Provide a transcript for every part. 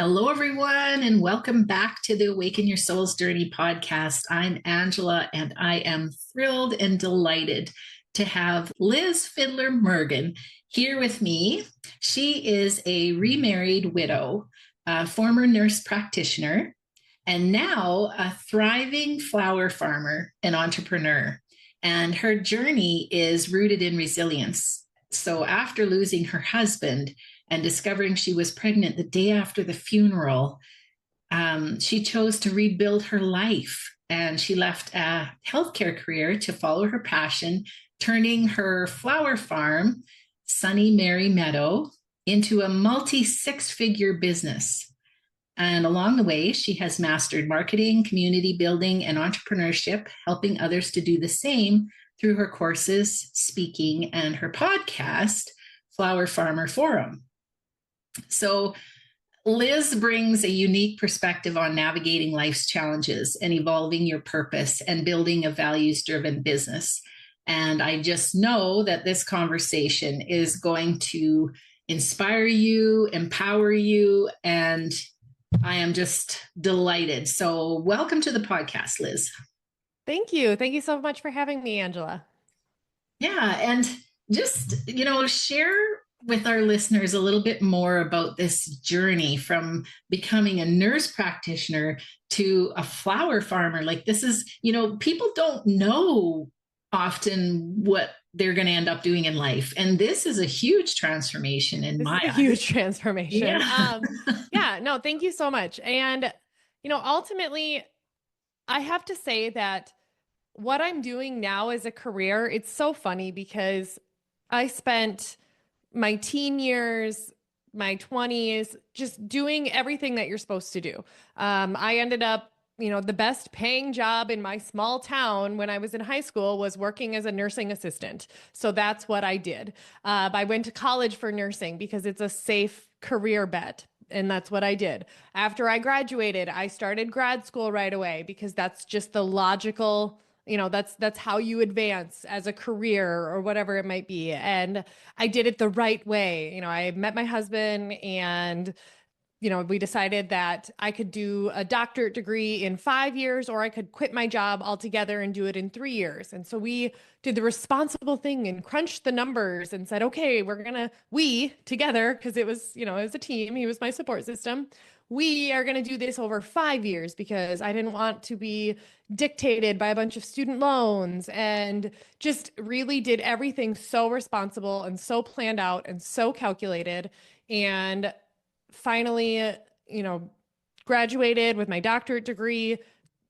Hello, everyone, and welcome back to the Awaken Your Souls Journey podcast. I'm Angela, and I am thrilled and delighted to have Liz Fiddler Mergen here with me. She is a remarried widow, a former nurse practitioner, and now a thriving flower farmer and entrepreneur. And her journey is rooted in resilience. So, after losing her husband, and discovering she was pregnant the day after the funeral, she chose to rebuild her life. And she left a healthcare career to follow her passion, turning her flower farm, Sunny Mary Meadow, into a multi six-figure business. And along the way, she has mastered marketing, community building, and entrepreneurship, helping others to do the same through her courses, speaking, and her podcast, Flower Farmer Forum. So, Liz brings a unique perspective on navigating life's challenges and evolving your purpose and building a values-driven business. And I just know that this conversation is going to inspire you, empower you, and I am just delighted. So, welcome to the podcast, Liz. Thank you. Thank you so much for having me, Angela. Yeah, and just, share with our listeners a little bit more about this journey from becoming a nurse practitioner to a flower farmer. Like, this is, people don't know often what they're going to end up doing in life. And this is a huge transformation in my eyes. Huge transformation. Yeah. No, thank you so much. And, ultimately, I have to say that what I'm doing now as a career, it's so funny because I spent my teen years, my 20s, just doing everything that you're supposed to do. I ended up, the best paying job in my small town when I was in high school was working as a nursing assistant. So that's what I did. I went to college for nursing because it's a safe career bet. And that's what I did. After I graduated, I started grad school right away because that's just the logical, that's how you advance as a career or whatever it might be. And I did it the right way. I met my husband and we decided that I could do a doctorate degree in 5 years, or I could quit my job altogether and do it in 3 years. And so we did the responsible thing and crunched the numbers and said, okay, we together, because it was a team, he was my support system. We are going to do this over 5 years because I didn't want to be dictated by a bunch of student loans, and just really did everything so responsible and so planned out and so calculated. And finally, graduated with my doctorate degree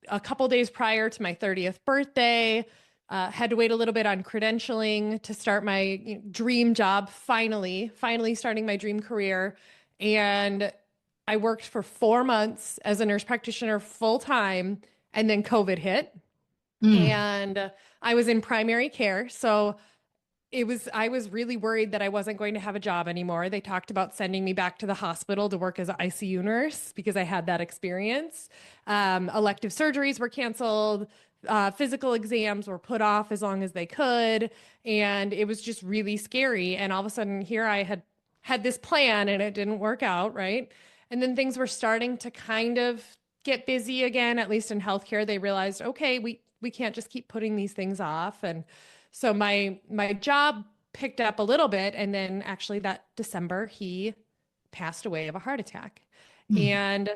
a couple days prior to my 30th birthday. Had to wait a little bit on credentialing to start my dream job, finally starting my dream career. And I worked for 4 months as a nurse practitioner full time, and then COVID hit. And I was in primary care. So I was really worried that I wasn't going to have a job anymore. They talked about sending me back to the hospital to work as an ICU nurse because I had that experience. Elective surgeries were canceled. Physical exams were put off as long as they could. And it was just really scary. And all of a sudden here I had this plan and it didn't work out, right? And then things were starting to kind of get busy again, at least in healthcare. They realized, okay, we can't just keep putting these things off. And so my job picked up a little bit. And then actually that December, he passed away of a heart attack. And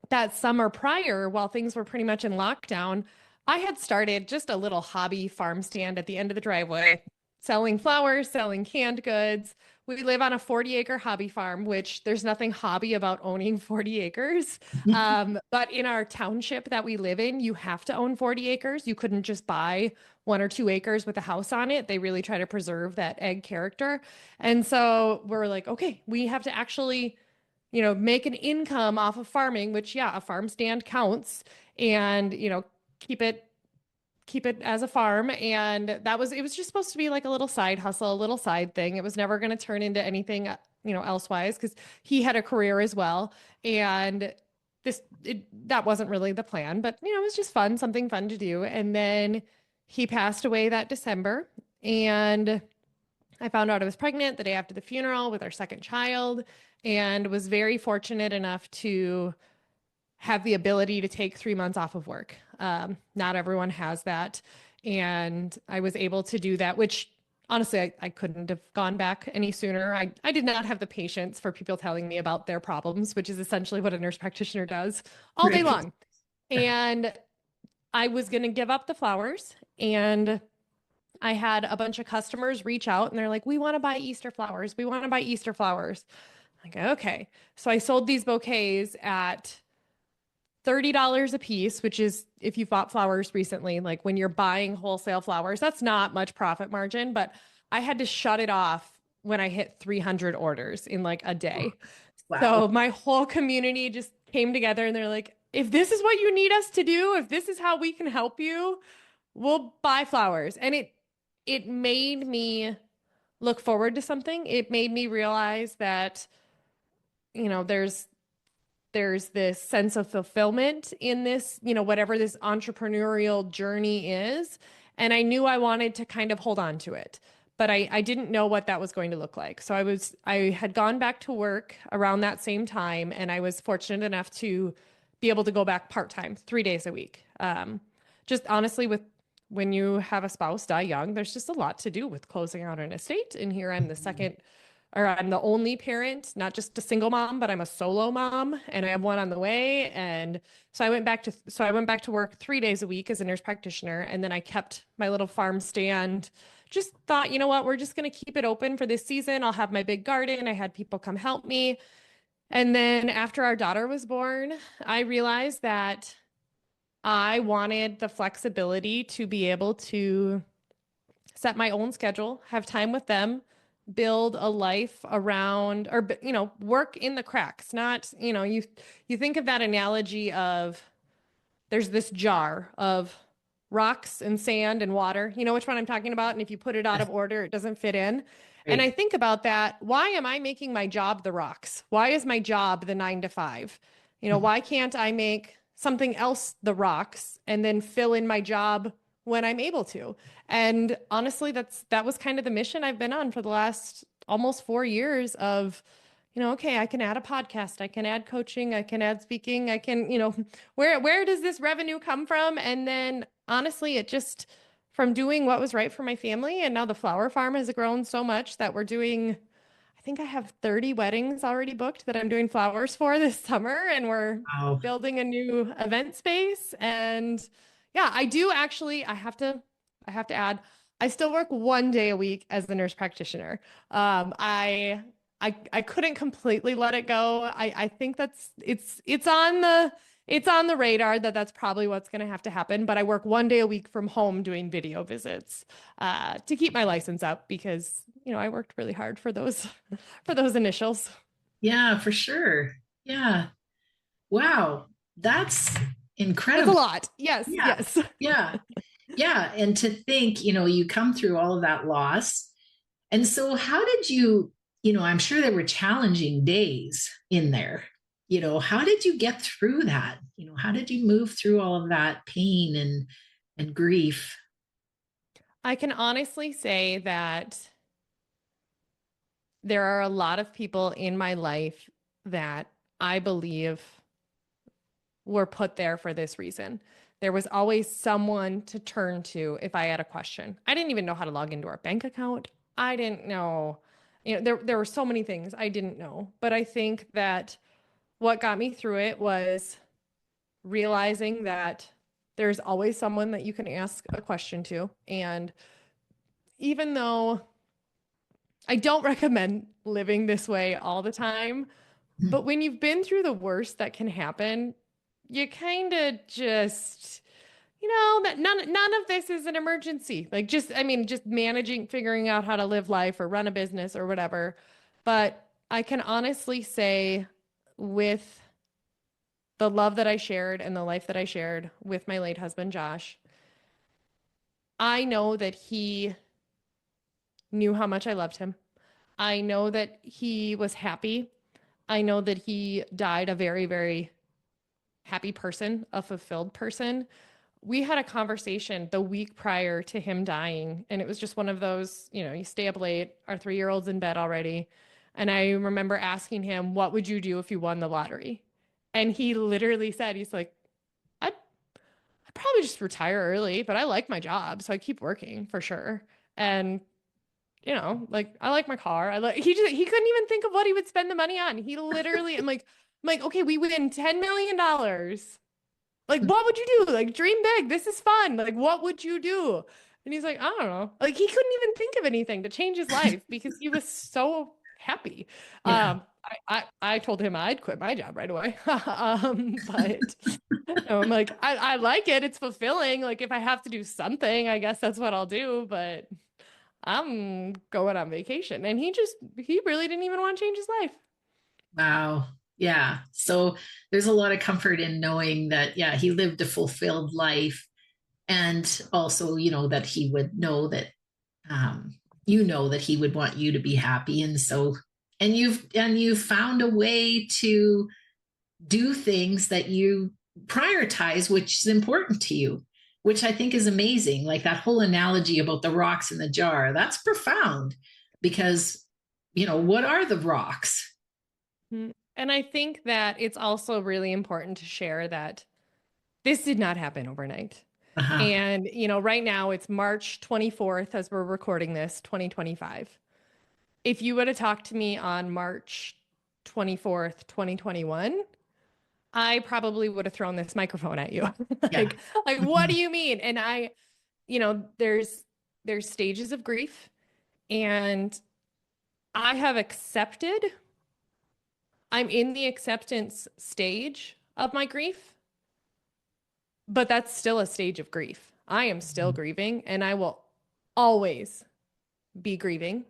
that summer prior, while things were pretty much in lockdown, I had started just a little hobby farm stand at the end of the driveway, selling flowers, selling canned goods. We live on a 40-acre hobby farm, which there's nothing hobby about owning 40 acres. But in our township that we live in, you have to own 40 acres. You couldn't just buy 1 or 2 acres with a house on it. They really try to preserve that egg character. And so we're like, okay, we have to actually, make an income off of farming, which, yeah, a farm stand counts, and, keep it as a farm. And it was just supposed to be like a little side hustle, a little side thing. It was never going to turn into anything, elsewise, because he had a career as well. And that wasn't really the plan, but it was just fun, something fun to do. And then he passed away that December, and I found out I was pregnant the day after the funeral with our second child and was very fortunate enough to have the ability to take 3 months off of work. Not everyone has that. And I was able to do that, which honestly, I couldn't have gone back any sooner. I did not have the patience for people telling me about their problems, which is essentially what a nurse practitioner does all day Right. long. And I was going to give up the flowers, and I had a bunch of customers reach out and they're like, we want to buy Easter flowers. We want to buy Easter flowers. I'm like, okay. So I sold these bouquets at $30 a piece, which is if you bought flowers recently, like when you're buying wholesale flowers, that's not much profit margin, but I had to shut it off when I hit 300 orders in like a day. Wow. So my whole community just came together and they're like, if this is what you need us to do, if this is how we can help you, we'll buy flowers. And it made me look forward to something. It made me realize that, you know, there's this sense of fulfillment in this, you know, whatever this entrepreneurial journey is. And I knew I wanted to kind of hold on to it, but I didn't know what that was going to look like. So I had gone back to work around that same time, and I was fortunate enough to be able to go back part-time, 3 days a week. Just honestly, with when you have a spouse die young, there's just a lot to do with closing out an estate. And here I'm the second, or I'm the only parent, not just a single mom, but I'm a solo mom and I have one on the way. And so I went back to work 3 days a week as a nurse practitioner. And then I kept my little farm stand. Just thought, you know what, we're just going to keep it open for this season. I'll have my big garden. I had people come help me. And then after our daughter was born, I realized that I wanted the flexibility to be able to set my own schedule, have time with them, build a life around, or you know, work in the cracks. Not, you know, you think of that analogy of there's this jar of rocks and sand and water. You know which one I'm talking about? And if you put it out Yes. of order, it doesn't fit in. And I Right. think about that. Why am I making my job the rocks? Why is my job the 9 to 5? You know, why can't I make something else the rocks and then fill in my job when I'm able to? And honestly, that was kind of the mission I've been on for the last almost 4 years of, you know, okay, I can add a podcast, I can add coaching, I can add speaking, I can, you know, where does this revenue come from? And then honestly, it just from doing what was right for my family. And now the flower farm has grown so much that we're doing, I think I have 30 weddings already booked that I'm doing flowers for this summer. And we're Wow. building a new event space. And yeah, I do actually, I have to add, I still work 1 day a week as the nurse practitioner. I couldn't completely let it go. I think it's on the radar that that's probably what's going to have to happen. But I work 1 day a week from home doing video visits to keep my license up because you know I worked really hard for those for those initials. Yeah, for sure. Yeah. Wow. That's It's a incredible. lot. Yes, Yeah. yes. Yeah. Yeah. And to think, you come through all of that loss. And so, how did I'm sure there were challenging days in there. How did you get through that? How did you move through all of that pain and grief? I can honestly say that there are a lot of people in my life that I believe were put there for this reason. There was always someone to turn to if I had a question. I didn't even know how to log into our bank account. I didn't know, you know, there were so many things I didn't know. But I think that what got me through it was realizing that there's always someone that you can ask a question to. And even though I don't recommend living this way all the time, but when you've been through the worst that can happen, you kind of just, you know, that none of this is an emergency. Like just, I mean, just managing, figuring out how to live life or run a business or whatever. But I can honestly say with the love that I shared and the life that I shared with my late husband, Josh, I know that he knew how much I loved him. I know that he was happy. I know that he died a very, very happy person, a fulfilled person. we had a conversation the week prior to him dying, and it was just one of those, you stay up late, our 3-year-old's in bed already. And I remember asking him, what would you do if you won the lottery? And he literally said, he's like, I'd probably just retire early, but I like my job, so I keep working for sure. And like I like my car. He couldn't even think of what he would spend the money on. He literally, I'm like, okay, we win $10 million. Like, what would you do? Like, dream big. This is fun. Like, what would you do? And he's like, I don't know. Like, he couldn't even think of anything to change his life because he was so happy. Yeah. I told him I'd quit my job right away. But I'm like, I like it. It's fulfilling. Like, if I have to do something, I guess that's what I'll do. But I'm going on vacation. And he really didn't even want to change his life. Wow. Yeah. So there's a lot of comfort in knowing that, yeah, he lived a fulfilled life. And also, that he would know that, that he would want you to be happy. And so, you've found a way to do things that you prioritize, which is important to you, which I think is amazing. Like that whole analogy about the rocks in the jar, that's profound because, what are the rocks? And I think that it's also really important to share that this did not happen overnight. Uh-huh. And, right now it's March 24th as we're recording this, 2025. If you would have talked to me on March 24th, 2021, I probably would have thrown this microphone at you. like, what do you mean? And there's stages of grief, and I'm in the acceptance stage of my grief, but that's still a stage of grief. I am still grieving, and I will always be grieving.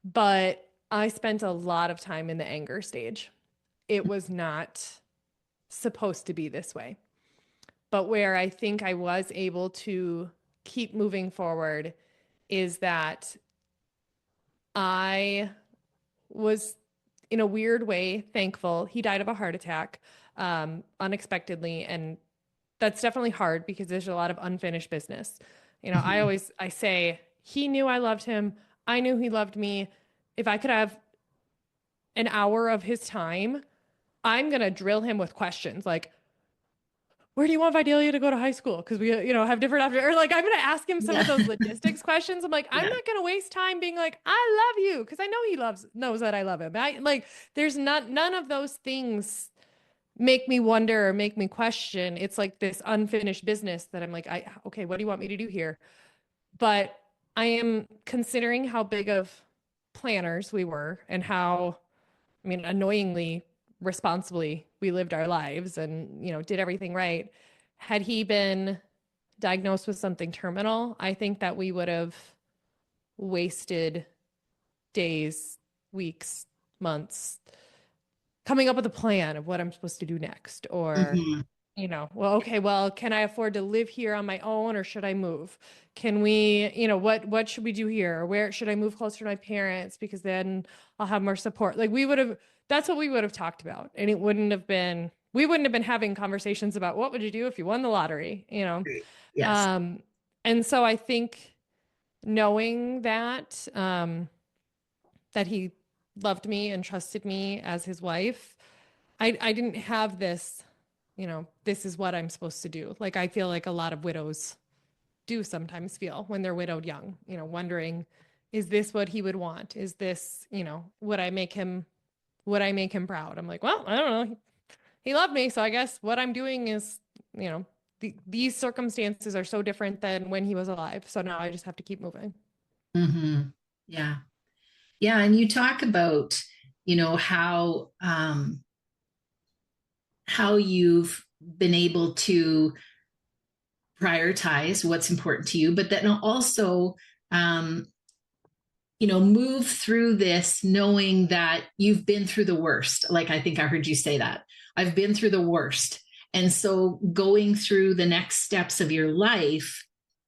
But I spent a lot of time in the anger stage. It was not supposed to be this way. But where I think I was able to keep moving forward is that I was, in a weird way, thankful. He died of a heart attack unexpectedly. And that's definitely hard because there's a lot of unfinished business. I say, he knew I loved him. I knew he loved me. If I could have an hour of his time, I'm going to drill him with questions like, where do you want Vidalia to go to high school? Because we, have different options. Or like, I'm going to ask him some of those logistics questions. I'm like, I'm not going to waste time being like, I love you. Because I know he knows that I love him. There's none of those things make me wonder or make me question. It's like this unfinished business that I'm like, okay, what do you want me to do here? But I am considering how big of planners we were and how, annoyingly responsibly we lived our lives and, did everything right. Had he been diagnosed with something terminal, I think that we would have wasted days, weeks, months coming up with a plan of what I'm supposed to do next. Or, can I afford to live here on my own or should I move? Can we, what should we do here? Or where should I move closer to my parents? Because then I'll have more support. Like that's what we would have talked about. And we wouldn't have been having conversations about what would you do if you won the lottery, Yes. And so I think knowing that, that he loved me and trusted me as his wife, I didn't have this, this is what I'm supposed to do. Like, I feel like a lot of widows do sometimes feel when they're widowed young, wondering, is this what he would want? Is this, would I make him proud? I'm like, well, I don't know. He loved me. So I guess what I'm doing is, these circumstances are so different than when he was alive. So now I just have to keep moving. Mm-hmm. Yeah. Yeah. And you talk about, how you've been able to prioritize what's important to you, but then also, move through this knowing that you've been through the worst. Like, I think I heard you say that. I've been through the worst. And so going through the next steps of your life,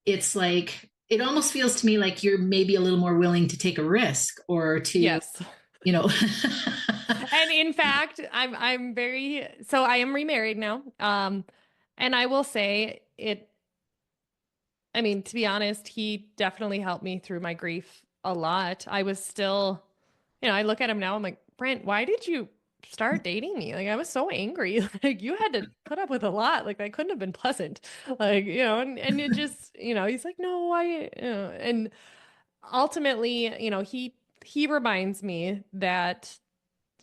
it's like, it almost feels to me like you're maybe a little more willing to take a risk or to, yes. And in fact, I am remarried now. And I will say I mean, to be honest, he definitely helped me through my grief a lot. I was still, I look at him now, I'm like, Brent, why did you start dating me? Like, I was so angry. Like, you had to put up with a lot. Like, that couldn't have been pleasant. Like, and it just, he's like, no, and ultimately, he reminds me that,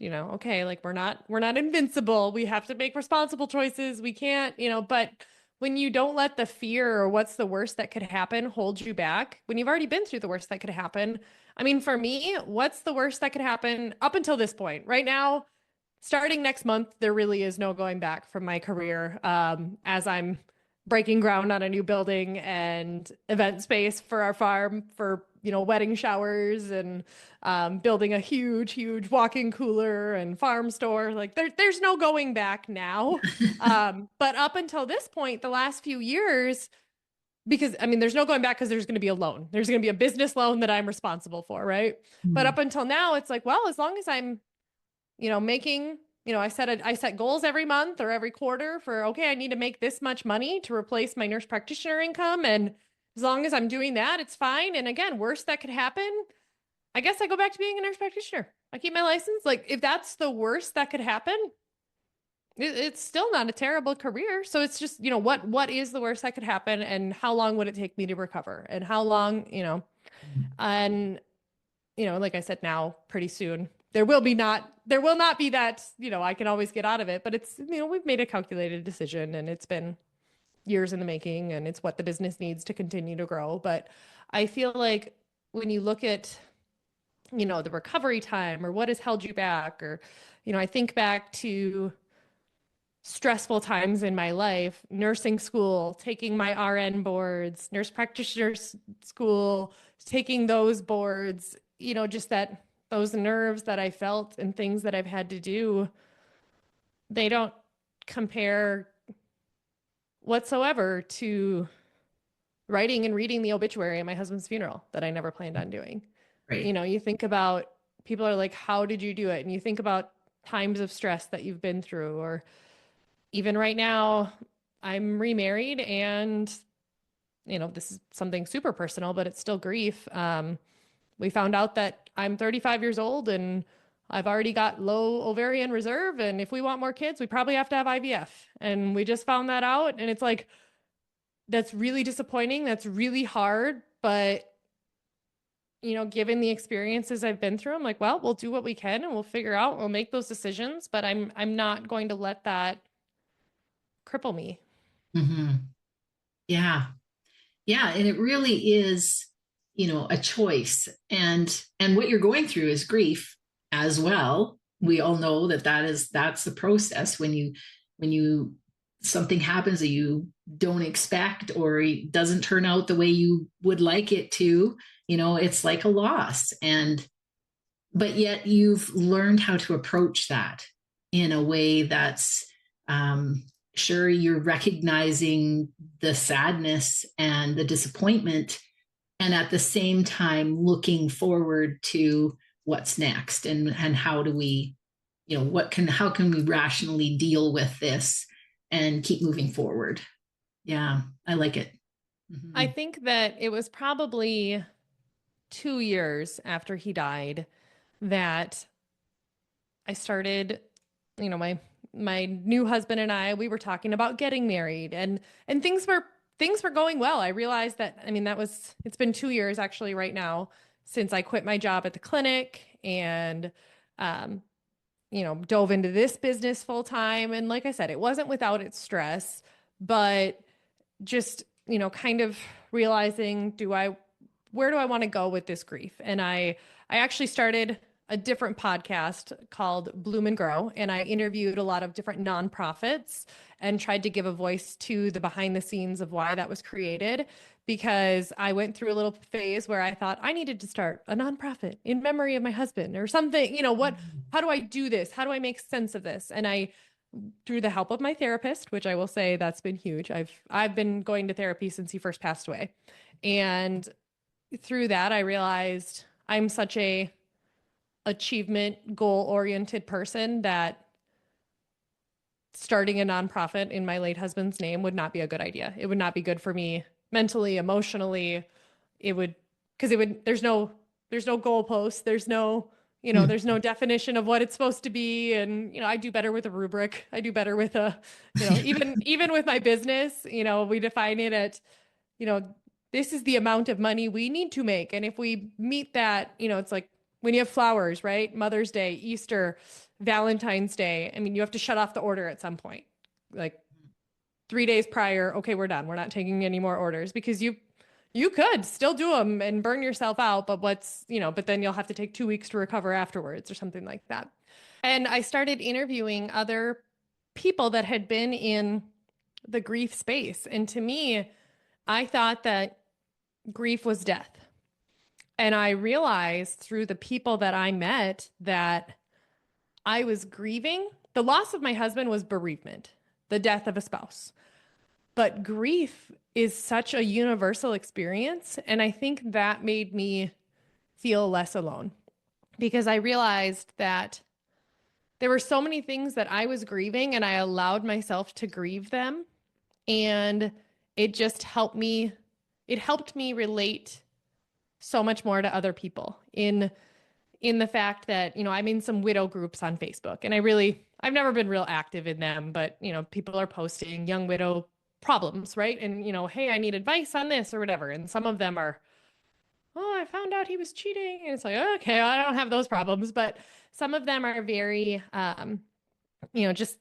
okay, like we're not invincible. We have to make responsible choices. We can't, but when you don't let the fear or what's the worst that could happen hold you back, when you've already been through the worst that could happen. I mean, for me, what's the worst that could happen up until this point? Right now, starting next month, there really is no going back from my career, as I'm breaking ground on a new building and event space for our farm for, wedding showers and building a huge walk-in cooler and farm store. Like there's no going back now. But up until this point, the last few years, because I mean, there's no going back because there's going to be a loan. There's going to be a business loan that I'm responsible for, right? But up until now, it's like, well, as long as I'm making, I set goals every month or every quarter for, okay, I need to make this much money to replace my nurse practitioner income. And as long as I'm doing that, it's fine. And again, worst that could happen, I guess I go back to being a nurse practitioner. I keep my license. Like if that's the worst that could happen, it's still not a terrible career. So it's just, what is the worst that could happen and how long would it take me to recover and how long, and, like I said, now pretty soon there will not be that, I can always get out of it, but it's, we've made a calculated decision and it's been years in the making and it's what the business needs to continue to grow. But I feel like when you look at, the recovery time or what has held you back, or, I think back to stressful times in my life, nursing school, taking my RN boards, nurse practitioner school, taking those boards, just that those nerves that I felt and things that I've had to do, they don't compare whatsoever to writing and reading the obituary at my husband's funeral that I never planned on doing. Right. You think about, people are like, how did you do it? And you think about times of stress that you've been through, or even right now, I'm remarried and, this is something super personal, but it's still grief. We found out that I'm 35 years old and I've already got low ovarian reserve. And if we want more kids, we probably have to have IVF. And we just found that out. And it's like, that's really disappointing. That's really hard. But, given the experiences I've been through, I'm like, well, we'll do what we can and we'll figure out, we'll make those decisions, but I'm not going to let that cripple me. Mm-hmm. Yeah. Yeah. And it really is, a choice. And what you're going through is grief as well. We all know that's the process when you something happens that you don't expect or it doesn't turn out the way you would like it to, it's like a loss. But yet you've learned how to approach that in a way that's, sure, you're recognizing the sadness and the disappointment, and at the same time looking forward to what's next and how do we, how can we rationally deal with this and keep moving forward. Yeah, I like it. Mm-hmm. I think that it was probably 2 years after he died that I started, my new husband and we were talking about getting married, and things were going well. I realized that, I mean, it's been 2 years actually right now since I quit my job at the clinic and, dove into this business full time. And like I said, it wasn't without its stress, but just, kind of realizing, where do I want to go with this grief? And I actually started a different podcast called Bloom and Grow, and I interviewed a lot of different nonprofits and tried to give a voice to the behind the scenes of why that was created, because I went through a little phase where I thought I needed to start a nonprofit in memory of my husband or something, how do I do this? How do I make sense of this? And through the help of my therapist, which I will say that's been huge. I've been going to therapy since he first passed away. And through that, I realized I'm such a achievement goal oriented person that starting a nonprofit in my late husband's name would not be a good idea. It would not be good for me mentally, emotionally. It would, because there's no goalpost. There's no, there's no definition of what it's supposed to be. And, I do better with a rubric. I do better with even with my business, we define it at, you know, this is the amount of money we need to make. And if we meet that, it's like when you have flowers, right? Mother's Day, Easter, Valentine's Day. I mean, you have to shut off the order at some point. Like 3 days prior, okay, we're done. We're not taking any more orders, because you could still do them and burn yourself out, but but then you'll have to take 2 weeks to recover afterwards or something like that. And I started interviewing other people that had been in the grief space. And to me, I thought that grief was death. And I realized through the people that I met that I was grieving. The loss of my husband was bereavement, the death of a spouse. But grief is such a universal experience. And I think that made me feel less alone, because I realized that there were so many things that I was grieving, and I allowed myself to grieve them. And it just helped me relate so much more to other people in the fact that, I'm in some widow groups on Facebook, and I've never been real active in them, but, people are posting young widow problems, right? And, hey, I need advice on this or whatever. And some of them are, oh, I found out he was cheating. And it's like, okay, I don't have those problems. But some of them are very, just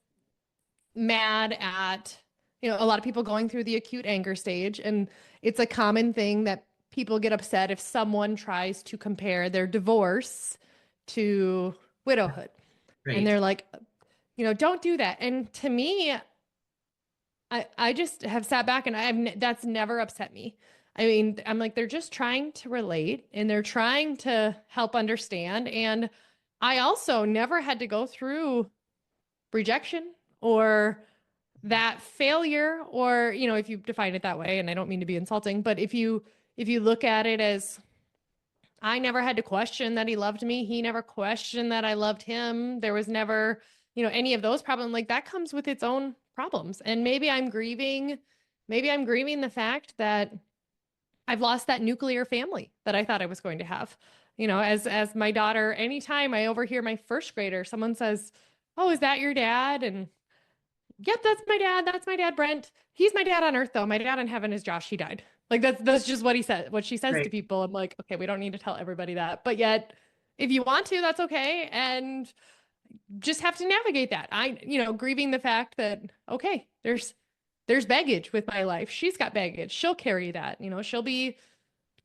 mad at, a lot of people going through the acute anger stage. And it's a common thing that people get upset if someone tries to compare their divorce to widowhood. Right. And they're like, don't do that. And to me, I just have sat back, and that's never upset me. I mean, I'm like, they're just trying to relate, and they're trying to help understand. And I also never had to go through rejection or that failure, or, if you define it that way, and I don't mean to be insulting, but if you look at it as, I never had to question that he loved me. He never questioned that I loved him. There was never, any of those problems. Like, that comes with its own problems. And maybe I'm grieving the fact that I've lost that nuclear family that I thought I was going to have. As my daughter, anytime I overhear my first grader, someone says, "Oh, is that your dad?" And, "Yep, that's my dad. That's my dad, Brent. He's my dad on earth, though. My dad in heaven is Josh. He died." Like, that's just what she says to people. I'm like, okay, we don't need to tell everybody that. But yet, if you want to, that's okay. And just have to navigate that. Grieving the fact that, okay, there's baggage with my life. She's got baggage. She'll carry that. She'll be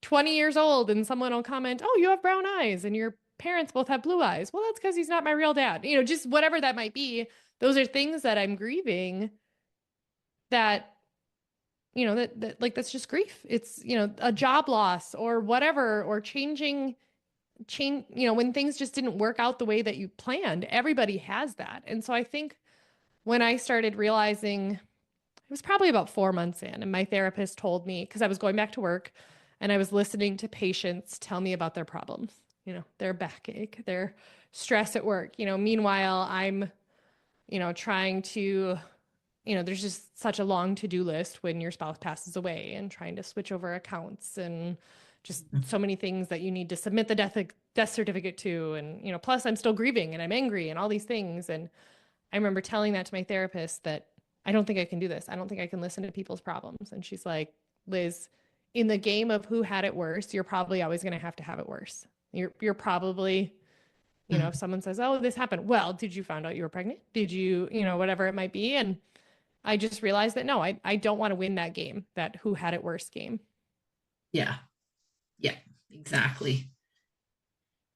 20 years old and someone will comment, "Oh, you have brown eyes and your parents both have blue eyes." Well, that's because he's not my real dad. Just whatever that might be. Those are things that I'm grieving that, that's just grief. It's, a job loss or whatever, or change, when things just didn't work out the way that you planned. Everybody has that. And so I think when I started realizing, it was probably about 4 months in, and my therapist told me, because I was going back to work and I was listening to patients tell me about their problems, their backache, their stress at work. Meanwhile, I'm, trying to, there's just such a long to-do list when your spouse passes away, and trying to switch over accounts, and just so many things that you need to submit the death certificate to. And, plus I'm still grieving and I'm angry and all these things. And I remember telling that to my therapist, that I don't think I can do this. I don't think I can listen to people's problems. And she's like, "Liz, in the game of who had it worse, you're probably always going to have it worse. You're probably, if someone says, 'Oh, this happened,' well, did you find out you were pregnant? Did you, whatever it might be." And I just realized that, no, I don't want to win that game, that who had it worse game. Yeah. Yeah, exactly.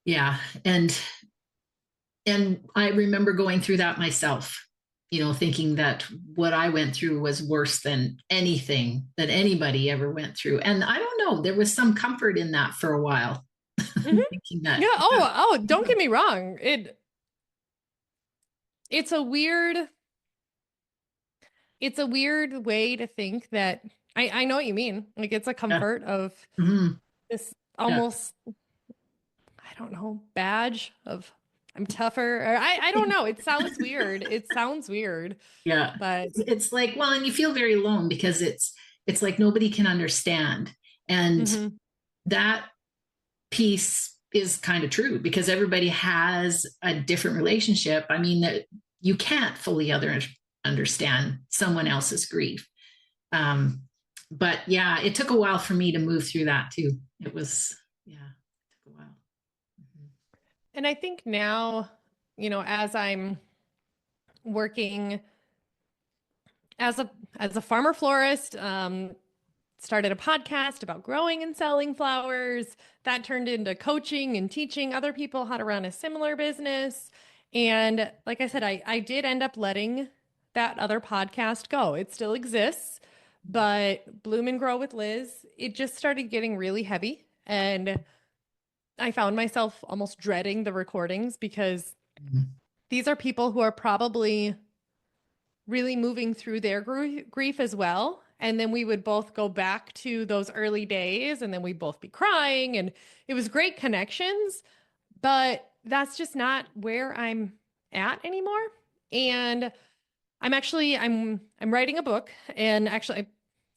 Yeah. And I remember going through that myself, thinking that what I went through was worse than anything that anybody ever went through. And I don't know, there was some comfort in that for a while. Mm-hmm. Thinking that. Yeah. Oh, don't get me wrong. It's a weird way to think that I know what you mean. Like, it's a comfort of this almost, I don't know, badge of I'm tougher. Or I don't know. It sounds weird. It sounds weird, Yeah. but It's like, well, and you feel very alone because it's like nobody can understand. And mhm. that piece is kind of true because everybody has a different relationship. I mean, that you can't fully understand someone else's grief. Um, but yeah, it took a while for me to move through that too. It was, yeah, it took a while. Mhm. And I think now, as I'm working as a farmer florist, started a podcast about growing and selling flowers. That turned into coaching and teaching other people how to run a similar business. And like I said, I did end up letting that other podcast go. It still exists, but Bloom and Grow with Liz, it just started getting really heavy. And I found myself almost dreading the recordings because Mhm. these are people who are probably really moving through their grief as well. And then we would both go back to those early days and then we'd both be crying. And it was great connections, but that's just not where I'm at anymore. And I'm writing a book, and actually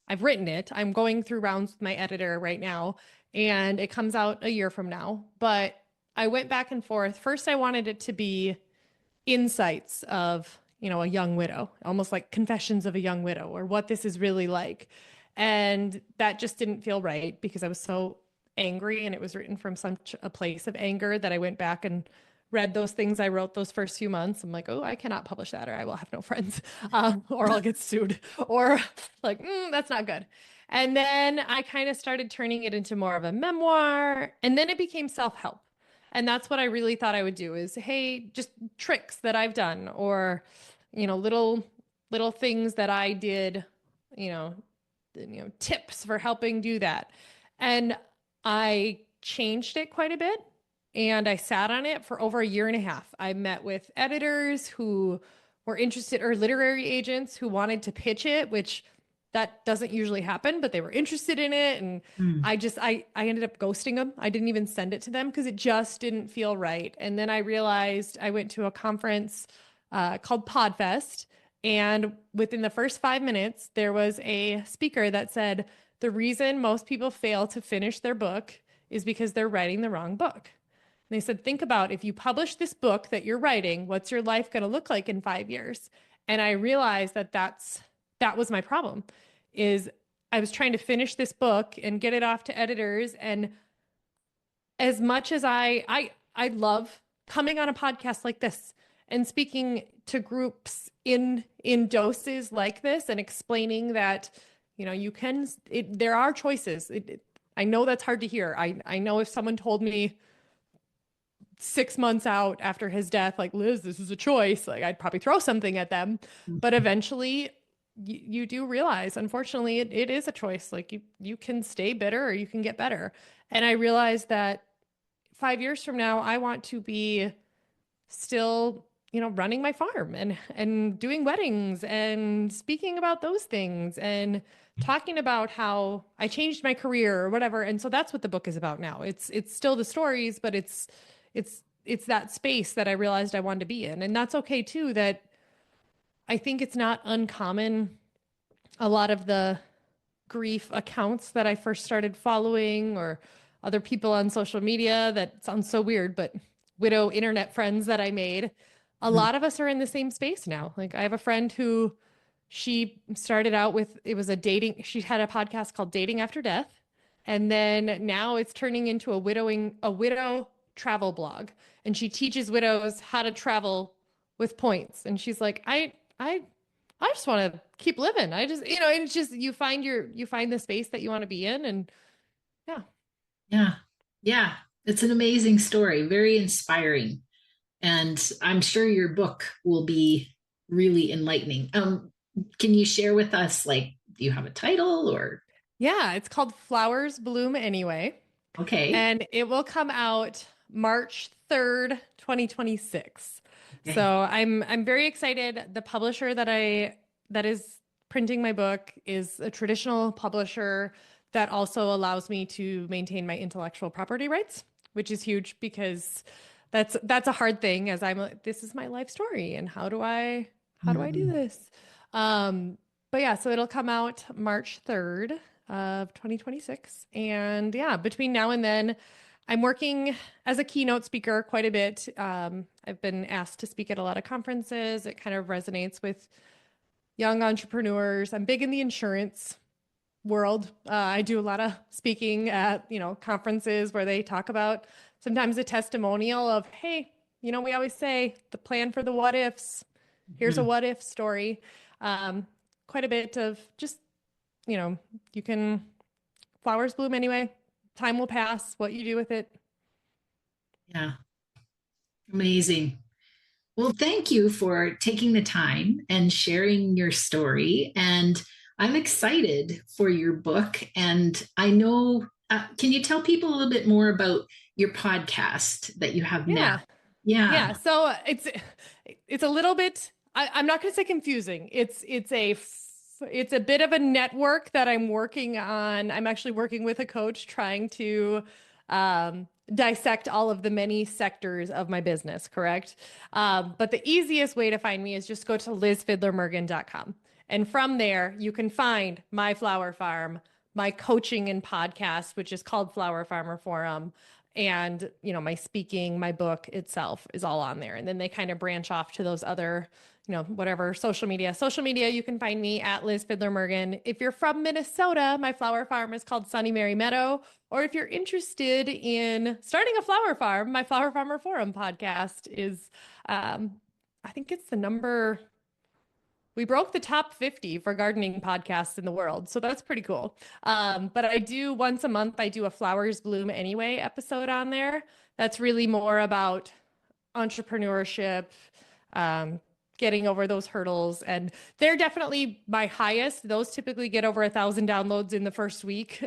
I've written it. I'm going through rounds with my editor right now, and it comes out a year from now. But I went back and forth. First, I wanted it to be insights of, a young widow, almost like confessions of a young widow or what this is really like. And that just didn't feel right because I was so angry, and it was written from such a place of anger that I went back and read those things I wrote those first few months. I'm like, oh, I cannot publish that or I will have no friends, or I'll get sued, or like, that's not good. And then I kind of started turning it into more of a memoir. And then it became self-help. And that's what I really thought I would do is, hey, just tricks that I've done, or, little things that I did, you know, tips for helping do that. And I changed it quite a bit, and I sat on it for over a year and a half. I met with editors who were interested, or literary agents who wanted to pitch it, which that doesn't usually happen, but they were interested in it. And Mm. I ended up ghosting them. I didn't even send it to them because it just didn't feel right. And then I realized I went to a conference called Podfest. And within the first 5 minutes, there was a speaker that said, the reason most people fail to finish their book is because they're writing the wrong book. And they said, think about if you publish this book that you're writing, what's your life going to look like in 5 years? And I realized that was my problem, is I was trying to finish this book and get it off to editors. And as much as I love coming on a podcast like this and speaking to groups in doses like this and explaining that, there are choices. I know that's hard to hear. I know if someone told me 6 months out after his death, like, Liz, this is a choice, like, I'd probably throw something at them. But eventually you do realize, unfortunately, it is a choice. Like, you can stay bitter or you can get better. And I realized that 5 years from now, I want to be still, running my farm and doing weddings and speaking about those things and talking about how I changed my career or whatever. And so that's what the book is about now. It's still the stories, but it's that space that I realized I wanted to be in. And that's okay too, that I think it's not uncommon. A lot of the grief accounts that I first started following, or other people on social media, that sounds so weird, but widow internet friends that I made, a Mm. lot of us are in the same space now. Like, I have a friend who, she started out with, it was she had a podcast called Dating After Death. And then now it's turning into a widow travel blog. And she teaches widows how to travel with points. And she's like, I just want to keep living. I just, it's just, you find the space that you want to be in. And yeah. Yeah. Yeah. It's an amazing story, very inspiring. And I'm sure your book will be really enlightening. Can you share with us, like, do you have a title or? Yeah. It's called Flowers Bloom Anyway. Okay. And it will come out March 3rd, 2026. Okay. So I'm very excited. The publisher that is printing my book is a traditional publisher that also allows me to maintain my intellectual property rights, which is huge because that's a hard thing as this is my life story and how do I do this? Um, but yeah, so it'll come out March 3rd of 2026. And yeah, between now and then, I'm working as a keynote speaker quite a bit. I've been asked to speak at a lot of conferences. It kind of resonates with young entrepreneurs. I'm big in the insurance world. I do a lot of speaking at, conferences where they talk about sometimes a testimonial of, hey, we always say the plan for the what ifs. Here's a what if story. Quite a bit of just, you can, flowers bloom anyway. Time will pass. What you do with it. Yeah. Amazing. Well, thank you for taking the time and sharing your story. And I'm excited for your book. And I know, can you tell people a little bit more about your podcast that you have now? Yeah. Yeah. Yeah. So it's a little bit, I'm not going to say confusing. It's a bit of a network that I'm working on. I'm actually working with a coach trying to dissect all of the many sectors of my business, correct? But the easiest way to find me is just go to lizfiddlermergen.com. And from there, you can find my flower farm, my coaching and podcast, which is called Flower Farmer Forum. And, my speaking, my book itself is all on there. And then they kind of branch off to those other, whatever social media. Social media, you can find me at Liz Fiddler Mergen. If you're from Minnesota, my flower farm is called Sunny Mary Meadow. Or if you're interested in starting a flower farm, my Flower Farmer Forum podcast is, I think it's we broke the top 50 for gardening podcasts in the world. So that's pretty cool. But I do once a month, I do a Flowers Bloom Anyway episode on there. That's really more about entrepreneurship, getting over those hurdles. And they're definitely my highest. Those typically get over 1,000 downloads in the first week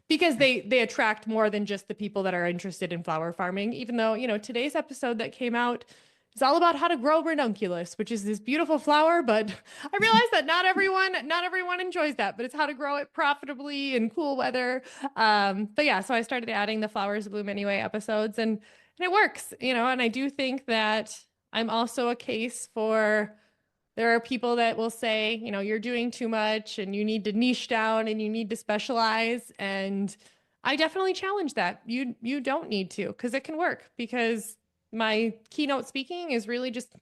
because they attract more than just the people that are interested in flower farming. Even though, today's episode that came out, it's all about how to grow ranunculus, which is this beautiful flower, but I realize that not everyone enjoys that, but it's how to grow it profitably in cool weather. But yeah, so I started adding the Flowers Bloom Anyway episodes and it works, and I do think that I'm also a case for, there are people that will say, you're doing too much and you need to niche down and you need to specialize. And I definitely challenge that. You don't need to, because it can work, because my keynote speaking is really just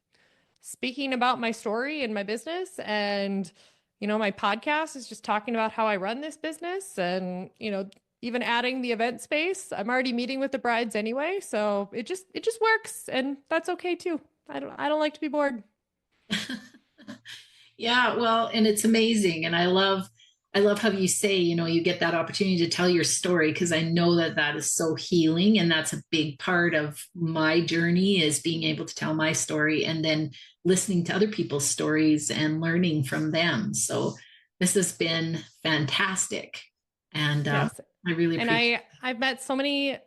speaking about my story and my business. And, my podcast is just talking about how I run this business and, even adding the event space. I'm already meeting with the brides anyway. So it just works. And that's okay too. I don't like to be bored. Yeah, well, and it's amazing. And I love how you say, you get that opportunity to tell your story, because I know that that is so healing. And that's a big part of my journey, is being able to tell my story and then listening to other people's stories and learning from them. So this has been fantastic. And Yes. I really appreciate it. I've met so many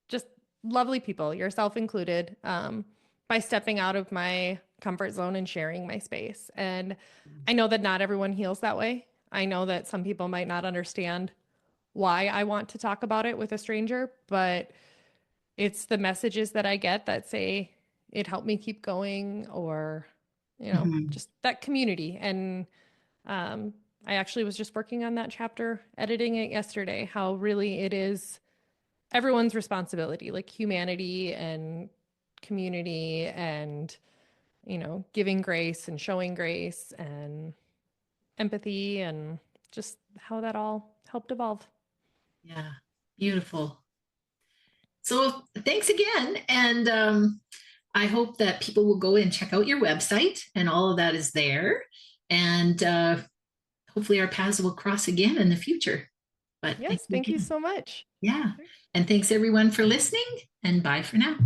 just lovely people, yourself included, by stepping out of my comfort zone and sharing my space. And I know that not everyone heals that way. I know that some people might not understand why I want to talk about it with a stranger, but it's the messages that I get that say it helped me keep going, or, just that community. And I actually was just working on that chapter, editing it yesterday, how really it is everyone's responsibility, like humanity and community and, giving grace and showing grace and empathy, and just how that all helped evolve. Yeah, beautiful. So thanks again. And I hope that people will go and check out your website, and all of that is there. And hopefully our paths will cross again in the future. But Yes, thank you so much. Yeah. And thanks everyone for listening, and bye for now.